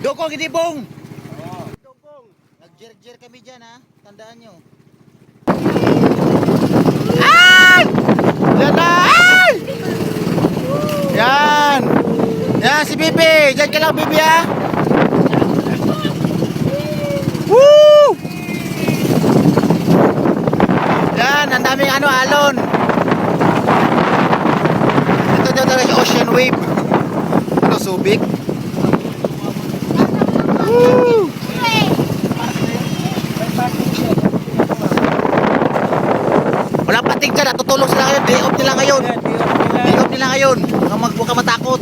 Dukong, hindi bong. Nag-jer-jer kami dyan ha. Tandaan nyo. Ay! Yan na! Ay! Yan! Yan si Bibi! Diyan ka lang Bibi ha! Woo! Yan! Ang daming alon! Ito daw talaga yung ocean wave. Ano, Subic? Woo! Wala pating dyan, natutulog sila ngayon. Day off nila ngayon. Day off nila ngayon. Huwag ka matakot.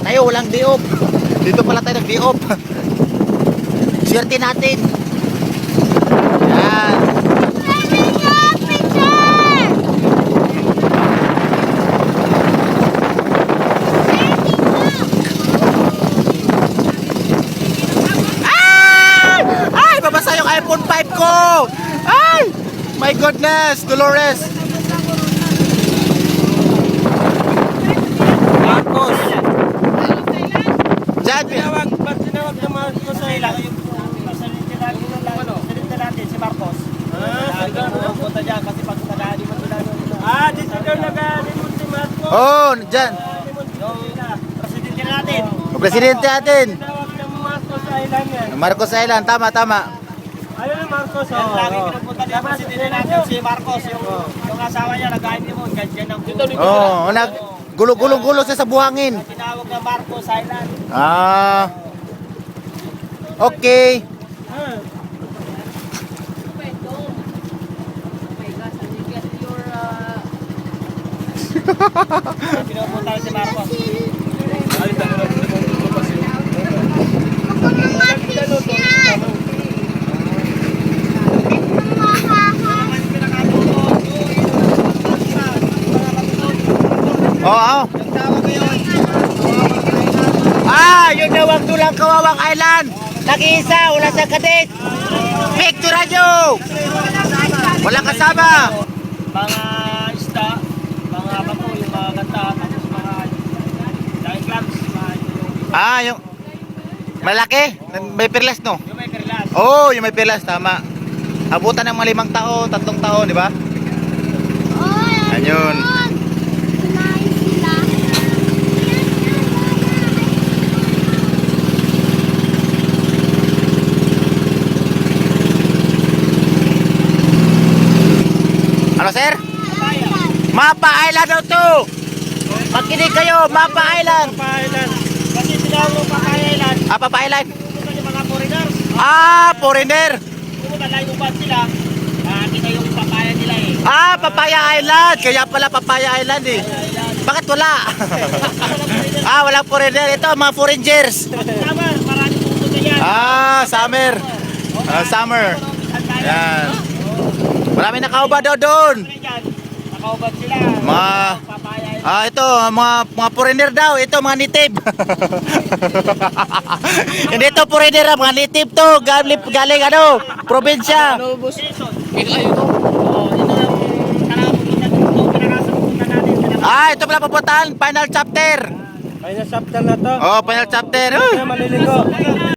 Tayo, walang day off. Dito pala tayo nag-day off. Swerte natin. Yan. Ay! Ay! Babasa yung iPhone 5 ko! Ay! My goodness, Dolores. Marcos. Diyan, Ba't tinawag na Marcos sa ilang? Salita natin si Marcos. Punta dyan kasi pag nag-aani mo sila. Dito ka nag-aani mo si Marcos. oh, diyan. Yung presidente natin. Presidente natin. Tinawag na Marcos sa ilang yan. Marcos Island, tama, tama. Ayun ang Marcos. Lagi pinupunta din ang presidente natin si Marcos. Yung asawa niya nag-aani mo. Ganyan ang Oh, gulo-gulo siya sa buhangin. tinawag na Marcos Island. Ah. Okay. Pinupunta si Marcos. Oo. Yun na wag dulang Kawawang Island. Nag-iisa, wala sa kadit. Picture nyo. Walang kasama. Mga isda, mga bako, yung mga ganda, tapos mga giant clams, Yung malaki. May perlas, no? yung may perlas. Oh, yung may perlas, tama. Abutan ng mga 5 taon, 3 taon, di ba? Ayun. Ano, sir? Mapa Island daw to. Makinig kayo, Mapa Island. Papailan. Kasi tinawag mo Papailan. Papa Island. Pumunta yung mga foreigners. Foreigner. Pumunta layo ba sila? Kita yung papaya nila eh. Papaya Island. Kaya pala Papaya Island eh. Bakit wala? Walang foreigner. Ito, mga foreigners. Summer, maraming pumunta yan. Summer. Summer. Yan. Marami nakauba daw doon. Nakaubad sila. Mga Papaya. ito, mga foreigner daw. Ito, mga native. Hindi to foreigner, mga native to. Galing ano, probinsya. Season. Ito lang Ito pala papuntahan. Final chapter. Final chapter na to. Final chapter. Maliligo.